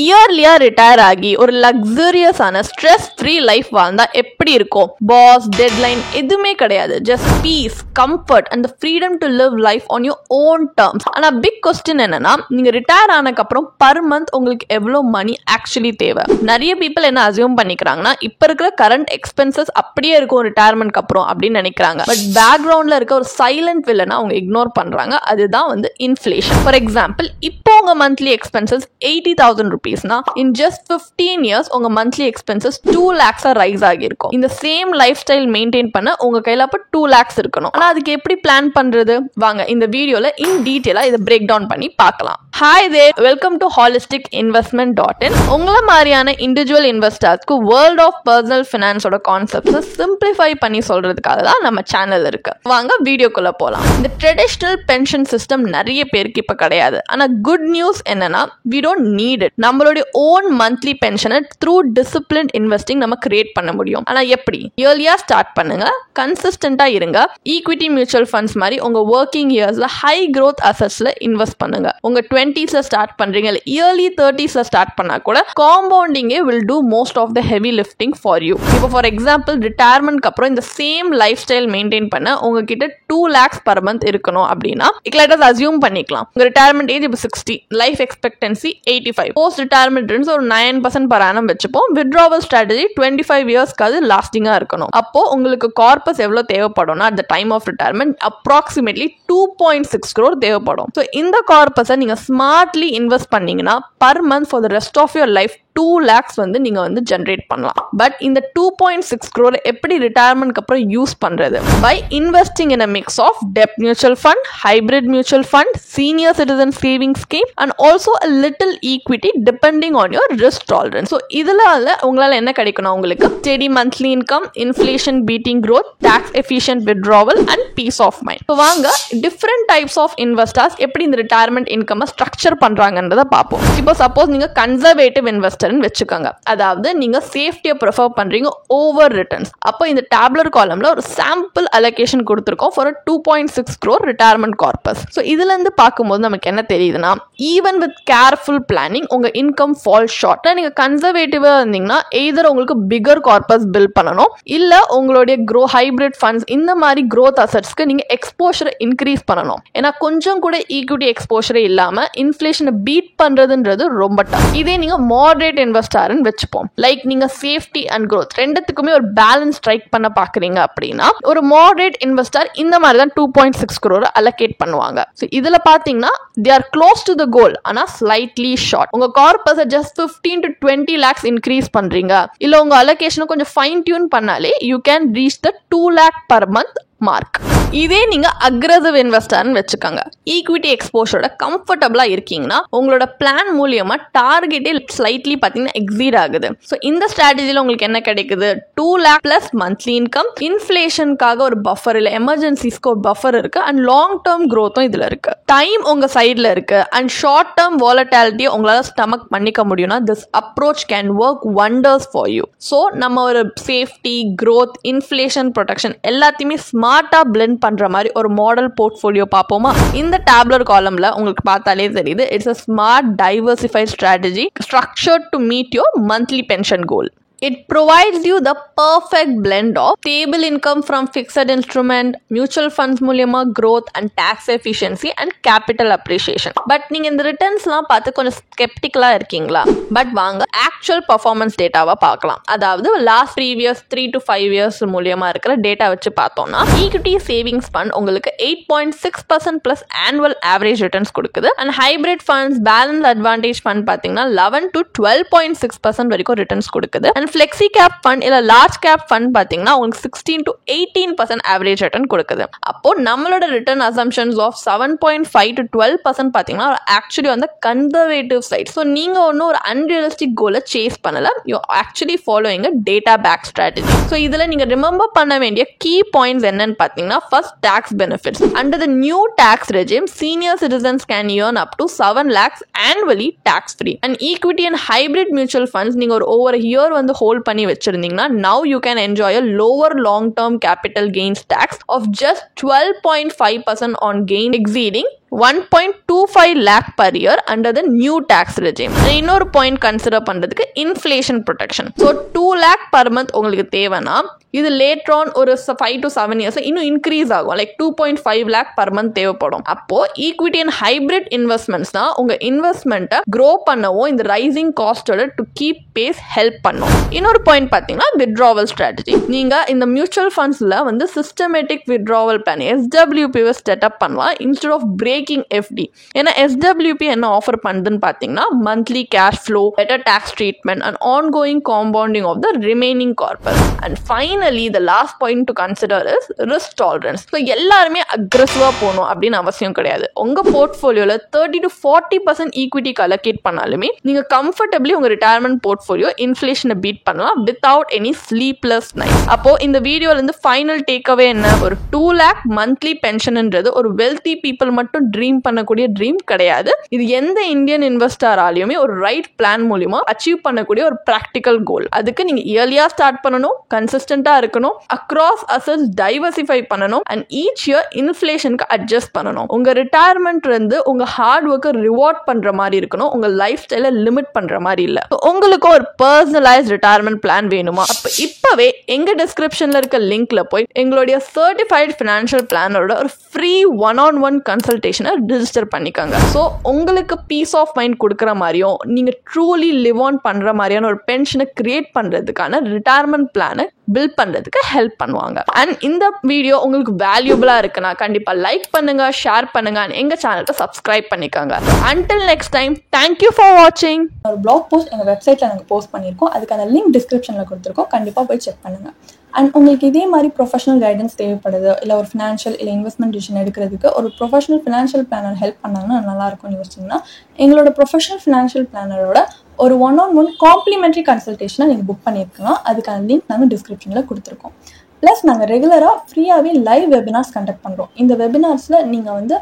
இயர்லியா retire ஆகி ஒரு லக்ஸரியஸான stress free life வாழ்ந்தா எப்படி இருக்கும்? பாஸ், டெட்லைன் எதுவுமே கிடையாது. Just peace, comfort and freedom to live life on your own terms. ஆனா பிக் கொஸ்டின் என்னன்னா, நீங்க ரிட்டையர் ஆனதுக்கு அப்புறம் பர் மந்த் உங்களுக்கு எவ்வளவு மணி ஆக்சுவலி தேவை? நிறைய பீப்புள் என்ன அசியூம் பண்ணிக்கிறாங்கன்னா, இப்ப இருக்கிற கரண்ட் எக்ஸ்பென்சஸ் அப்படியே இருக்கும் ரிட்டையர்மெண்ட் அப்புறம் அப்படின்னு நினைக்கிறாங்க. பட் பேக்ரவுண்ட்ல இருக்க ஒரு சைலண்ட் வில்லனை அவங்க இக்னோர் பண்றாங்க. அதுதான் வந்து இன்ஃப்ளேஷன். ஃபார் எக்ஸாம்பிள், இப்போ உங்க மந்த்லி எக்ஸ்பென்சஸ் 80,000 rupeesனா இன் ஜஸ்ட் 15 years உங்க மந்த்லி எக்ஸ்பென்சஸ் 2 lakhs ரைஸ் ஆகிருக்கும். இந்த சேம் லைஃப் ஸ்டைல் மெயின்டைன் பண்ண உங்க கையில அப்ப 2 lakhs இருக்கணும். ஆனா அதுக்கு எப்படி பிளான் பண்றது? வாங்க இந்த வீடியோல இன் டீடைலா இதை பிரேக் டவுன் பண்ணி பார்க்கலாம். Hi there, welcome to holisticinvestment.in. உங்கள மாதிரியான இண்டிவிஜுவல் இன்வெஸ்டர்ஸ்க்கு வேர்ல்ட் ஆஃப் பர்சனல் ஃபினான்ஸோட கான்செப்ட்ஸை சிம்பிளிஃபை பண்ணி சொல்றதுக்காக தான் நம்ம சேனல் இருக்கு. வாங்க வீடியோக்குள்ள போலாம். இந்த ட்ரெடிஷனல் பென்ஷன் சிஸ்டம் நிறைய பேருக்கு இப்ப கிடையாது. ஆனா குட் நியூஸ் என்னன்னா, we don't need it. நம்மளுடைய ஓன் மந்த்லி பென்ஷனை த்ரூ டிசிப்ளின்ட் இன்வெஸ்டிங் நம்ம கிரியேட் பண்ண முடியும். ஆனா எப்படி? இயர்லியா ஸ்டார்ட் பண்ணுங்க, கன்சிஸ்டன்டா இருங்க. ஈக்விட்டி மியூச்சுவல் ஃபண்ட்ஸ் மாதிரி உங்க ஒர்க்கிங் இயர்ஸ்ல ஹை growth அசெட்ஸ்ல இன்வெஸ்ட் பண்ணுங்க. உங்க 20sல ஸ்டார்ட் பண்றீங்க, இயர்லி 30sல ஸ்டார்ட் பண்ணா கூட காம்பவுண்டிங்கே will do most of the heavy lifting for you. இப்போ ஃபார் எக்ஸாம்பிள், ரிட்டையர்மெண்ட்க்கு அப்புறம் இந்த சேம் லைஃப் ஸ்டைல் மெயின்டைன் பண்ண உங்ககிட்ட 2 lakhs per month இருக்கணும் அப்படின்னா, let us assume பண்ணிக்கலாம். உங்க ரிட்டையர்மெண்ட் ஏஜ் இப்போ 60, life expectancy 85, post retirement returns ஒரு 9% per annum வச்சுப்போம். வித்ட்ராவல் ஸ்ட்ராட்டஜி 25 yearsக்கு அது லாஸ்டிங்கா இருக்கணும். அப்போ உங்களுக்கு கார்பஸ் எவ்வளவு தேவைப்படும்னா, at the time of retirement approximately 2.6 crore தேவைப்படும். ஸோ இந்த கார்பஸை நீங்க ஸ்மார்ட்லி இன்வெஸ்ட் பண்ணீங்கன்னா per month for the rest of your life 2 lakhs வந்து நீங்க வந்து ஜெனரேட் பண்ணலாம். பட் இந்த 2.6 crore எப்படி ரிட்டையர்மெண்ட்க்கு அப்புறம் யூஸ் பண்றது? By investing in a mix of debt mutual fund, hybrid mutual fund, senior citizen savings scheme and also a little equity depending on your risk tolerance. So இதுல உங்களால என்ன கிடைக்கணும்? உங்களுக்கு steady monthly income, inflation beating growth, tax efficient withdrawal and peace of mind. So வாங்க different types of investors எப்படி இந்த retirement income structure பண்றாங்கன்றத பார்ப்போம். இப்போ சப்போஸ் நீங்க கன்சர்வேட்டிவ் இன்வெஸ்டர் வச்சுக்கோங்க, அதாவது நீங்க சேஃப்டியை ப்ரிஃபர் பண்றீங்க ஓவர் ரிட்டர்ன்ஸ். அப்போ இந்த டேப்லர் காலம்ல ஒரு சாம்பிள் அலோகேஷன் கொடுத்திருக்கோம் for 2.6 crore retirement corpus. So இதுல இருந்து பார்க்கும்போது நமக்கு என்ன தெரியுதுன்னா, ஈவன் வித் கேர்ஃபுல் பிளானிங் உங்க இன்கம் ஃபால் ஷார்ட். நீங்க கன்சர்வேட்டிவா இருந்தீங்கன்னா எய்தர் உங்களுக்கு பிகர் கார்பஸ் பில்ட் பண்ணணும், இல்ல உங்களுடைய ஹைபிரிட் ஃபண்ட்ஸ் இந்த மாதிரி growth அசெட்ஸ்க்கு நீங்க எக்ஸ்போஷரை இன்க்ரீஸ் பண்ணணும். ஏன்னா கொஞ்சம் கூட ஈக்விட்டி எக்ஸ்போஷரே இல்லாம இன்ஃப்ளேஷனை பீட் பண்றதுன்றது ரொம்ப டஃப். இதே நீங்க மாடரேட் இன்வெஸ்டர்னு வெச்சுப்போம், லைக் நீங்க சேஃப்டி அண்ட் growth ரெண்டுத்துக்குமே ஒரு பேலன்ஸ் ஸ்ட்ரைக் பண்ண பாக்குறீங்க அப்படின்னா, ஒரு மாடரேட் இன்வெஸ்டர் இந்த மாதிரி தான் 2.6 crore அலோகேட் பண்ணுவாங்க. சோ இதுல பாத்தீங்கன்னா they are close to the goal ஆனா slightly short. உங்க corpus just 15 to 20 lakhs increase பண்றீங்க, இல்ல உங்க அலோகேஷனை கொஞ்சம் ஃபைன் டியூன் பண்ணாலே you can reach the 2 lakh per month mark. இதே நீங்க அக்ரெசிவ் இன்வெஸ்டர்னு வச்சுக்கோங்க, ஈக்விட்டி எக்ஸ்போஷரோட கம்ஃபர்டபுளா இருக்கீங்கன்னா உங்களோட பிளான் மூலியமா டார்கெட்டே ஸ்லைட்லி பாத்தீங்கன்னா எக்ஸீட் ஆகுது. ஸோ இந்த ஸ்ட்ராட்டஜில உங்களுக்கு என்ன கிடைக்குது? 2 lakh பிளஸ் மந்த்லி இன்கம், இன்ஃப்ளேஷனுக்காக ஒரு பஃபர் இல்ல எமர்ஜென்சிஸ்க்கு ஒரு பஃபர் இருக்கு, அண்ட் லாங் டேர்ம் growthம் இதுல இருக்கு. டைம் உங்க சைட்ல இருக்கு அண்ட் ஷார்ட் டேர்ம் வாலட்டாலிட்டியை உங்களால ஸ்டமக் பண்ணிக்க முடியும்னா this approach can work wonders for you. So நம்ம ஒரு சேஃப்டி, growth, இன்ஃப்ளேஷன் ப்ரொடெக்ஷன் எல்லாத்தையுமே ஸ்மார்ட்டா பிளெண்ட் பண்ற மாதிரி ஒரு மாடல் போர்ட்ஃபோலியோ பார்ப்போமா? இந்த டேப்லர் காலம்ல உங்களுக்கு பார்த்தாலே தெரியுது, it's a smart diversified strategy structured to meet your monthly pension goal. It provides you the perfect blend of stable income from fixed instrument, mutual funds மூலமா growth and tax efficiency and capital appreciation. But நீங்க இந்த ரிட்டர்ன்ஸ்லாம் பார்த்து கொஞ்சம் ஸ்கெப்டிக்கலா இருக்கீங்களா? But வாங்க actual performance டேட்டாவை பார்க்கலாம். அதாவது லாஸ்ட் ப்ரீவியஸ் 3 to 5 years மூலமா இருக்கிற டேட்டா வச்சு பார்த்தோம்னா, ஈக்விட்டி சேவிங்ஸ் ஃபண்ட் உங்களுக்கு 8.6% பிளஸ் ஆனுவல் ஆவரேஜ் ரிட்டர்ன்ஸ் கொடுக்குது. And hybrid funds, balance advantage fund பார்த்தீங்கன்னா 11 to 12.6% வரைக்கும் ரிட்டர்ன்ஸ் கொடுக்குது. அண்ட் ஃப்ளெக்ஸி கேப் ஃபண்ட் இல்ல லார்ஜ் கேப் ஃபண்ட் பாத்தீங்கன்னா உங்களுக்கு 16 to 18% ஆவரேஜ் ரிட்டர்ன் கொடுக்குது. அப்போ நம்மளோட ரிட்டர்ன் அசம்ஷன்ஸ் ஆஃப் 7.5 to 12% பாத்தீங்கன்னா ஆக்சுவலி வந்து கன்சர்வேட்டிவ் சைட். ஸோ நீங்க ஒன்னும் ஒரு அன்ரியலிஸ்டிக் கோலை சேஸ் பண்ணல, you actually following a data back strategy. So இதுல நீங்க ரிமெம்பர் பண்ண வேண்டிய கீ பாயிண்ட்ஸ் என்னன்னு பாத்தீங்கன்னா, first tax benefits. Under the new tax regime senior citizens can earn up to 7 lakhs annually tax free. And equity and hybrid mutual funds நீங்க ஒரு over year வந்து hold பண்ணி வச்சிருந்தீங்கன்னா, now you can enjoy a lower long term capital gains tax of just 12.5% on gain exceeding 1.25 lakh per year under the new tax regime. இன்னொரு point consider பண்றதுக்கு inflation protection. So 2 lakh per month உங்களுக்கு தேவைன்னா இது later on ஒரு 5 to 7 years இன்னும் increase ஆகும். Like 2.5 lakh per month தேவைப்படும். அப்போ ஈக்விட்டி அண்ட் ஹைபிரிட் இன்வெஸ்ட்மெண்ட்ஸ் தான் உங்க இன்வெஸ்ட்மெண்ட்டை க்ரோ பண்ணவும் இந்த ரைசிங் காஸ்டோட டு கீப் பேஸ் ஹெல்ப் பண்ணும். இன்னொரு பாயிண்ட் பார்த்தீங்கன்னா வித்ட்ராவல் ஸ்ட்ராட்டஜி. நீங்க இந்த மியூச்சுவல் ஃபண்ட்ஸ்ல வந்து systematic withdrawal plan SWP setup பண்ணலாம் இன்ஸ்டெட் ஆஃப் பிரேக்கிங் FD. ஏன்னா SWP என்ன ஆஃபர் பண்ணுதுன்னு பார்த்தீங்கன்னா monthly cash flow, better tax treatment and ongoing compounding of the remaining corpus. And finally the last point to consider is risk tolerance. So எல்லாருமே அக்ரெசிவா போகணும் அப்படின்னு அவசியம் கிடையாது. உங்க போர்ட்ஃபோலியோல 30 to 40% ஈக்விட்டி அலோகேட் பண்ணாலுமே நீங்க கம்ஃபர்டபிளி உங்க ரிட்டையர்மெண்ட் போர்ட்ஃபோலியோ இன்ஃப்ளேஷனை பீட் பண்ணலாம் வித்வுட் எனி ஸ்லீப்லெஸ் நைட். அப்போ இந்த வீடியோல இருந்து ஃபைனல் டேக்அவே என்ன, ஒரு 2 lakh மந்த்லி பென்ஷன்ன்றது ஒரு வெல்தி பீப்புள் மட்டும் ட்ரீம் பண்ணக்கூடிய ட்ரீம் கிடையாது. இது எந்த இந்தியன் இன்வெஸ்டராலையுமே ஒரு ரைட் பிளான் மூலியமா அச்சீவ் பண்ணக்கூடிய ஒரு ப்ராக்டிக்கல் கோல். அதுக்கு நீங்க இயர்லியா ஸ்டார்ட் பண்ணணும், கன்சிஸ்டன்டா இருக்கணும், அக்ராஸ் அசெட்ஸ் டைவர்சிஃபை பண்ணணும் அண்ட் ஈச் இயர் இன்ஃப்ளேஷனுக்கு அட்ஜஸ்ட் பண்ணணும். உங்க ரிட்டையர்மெண்ட் இருந்து உங்க ஹார்ட் ஒர்க்கை ரிவார்ட் பண்ற மாதிரி இருக்கணும், உங்க லைஃப் ஸ்டைலை லிமிட் பண்ற மாதிரி இல்ல. உங்களுக்கு ஒரு பர்சனலைஸ் ரிட்டையர்மெண்ட் பிளான் வேணுமா? அப்ப இப்பவே எங்க டிஸ்கிரிப்ஷன்ல இருக்க லிங்க்ல போய் எங்களுடைய சர்டிஃபைட் ஃபினான்ஷியல் பிளானரோட ஒரு ஃப்ரீ 1-on-1 கன்சல்டேஷனை ரிஜிஸ்டர் பண்ணிக்கோங்க. ஸோ உங்களுக்கு பீஸ் ஆஃப் மைண்ட் கொடுக்குற மாதிரியும் நீங்க ட்ரூலி லிவ் ஆன் பண்ற மாதிரியான ஒரு பென்ஷனை கிரியேட் பண்றதுக்கான ரிட்டையர்மெண்ட் பிளானை பில்ட் பண்றதுக்கு ஹெல்ப் பண்ணுவாங்க. அண்ட் இந்த வீடியோ உங்களுக்கு வேல்யூபிளா இருக்குன்னா கண்டிப்பா லைக் பண்ணுங்க, ஷேர் பண்ணுங்க, எங்க சேனலுக்கு சப்ஸ்கிரைப் பண்ணிக்கோங்க. Until next time, thank you for வாட்சிங். ஒரு பிளாக் போஸ்ட் எங்க வெப்சைட்ல நாங்கள் போஸ்ட் பண்ணியிருக்கோம், அதுக்கான லிங்க் டிஸ்கிரிப்ஷன்ல கொடுத்துருக்கோம், கண்டிப்பா போய் செக் பண்ணுங்க. அண்ட் உங்களுக்கு இதே மாதிரி ப்ரொஃபஷனல் கைடன்ஸ் தேவைப்படுது, இல்லை ஒரு ஃபினான்ஷியல் இல்லை இன்வெஸ்ட்மெண்ட் டிசிஷன் எடுக்கிறதுக்கு ஒரு ப்ரொஃபஷனல் ஃபினான்ஷியல் பிளானர் ஹெல்ப் பண்ணாங்கன்னா நல்லா இருக்கும்னு யோசிச்சிங்கன்னா எங்களோட ப்ரொஃபஷனல் ஃபினான்ஷியல் பிளானரோட ஒரு 1-on-1 காம்ப்ளிமெண்ட்ரி கன்சல்டேஷனை நீங்கள் புக் பண்ணியிருக்கலாம். அதுக்கான லிங்க் நாங்கள் டிஸ்கிரிப்ஷனில் கொடுத்துருக்கோம். ப்ளஸ் நாங்கள் ரெகுலராக ஃப்ரீயாகவே லைவ் வெபினார்ஸ் கண்டக்ட் பண்ணுறோம். இந்த வெபினார்ஸில் நீங்கள் வந்து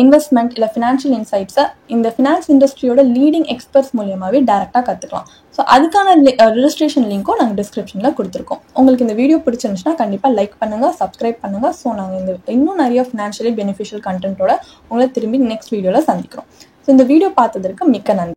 இன்வெஸ்ட்மெண்ட் இல்லை ஃபினான்ஷியல் இன்சைட்ஸை இந்த ஃபினான்ஸ் இண்டஸ்ட்ரியோட லீடிங் எக்ஸ்பர்ட்ஸ் மூலியமாகவே டேரெக்டாக கற்றுக்கலாம். ஸோ அதுக்கான ரெஜிஸ்ட்ரேஷன் லிங்க்கும் நாங்கள் டிஸ்கிரிப்ஷனில் கொடுத்துருக்கோம். உங்களுக்கு இந்த வீடியோ பிடிச்சிருந்துச்சுன்னா கண்டிப்பாக லைக் பண்ணுங்கள், சப்ஸ்கிரைப் பண்ணுங்கள். ஸோ நாங்கள் இன்னும் நிறைய ஃபினான்ஷியலி பெனிஃபிஷியல் கண்டென்ட்டோட உங்களை திரும்பி நெக்ஸ்ட் வீடியோவில் சந்திக்கிறோம். ஸோ இந்த வீடியோ பார்த்ததற்கு மிக்க நன்றி.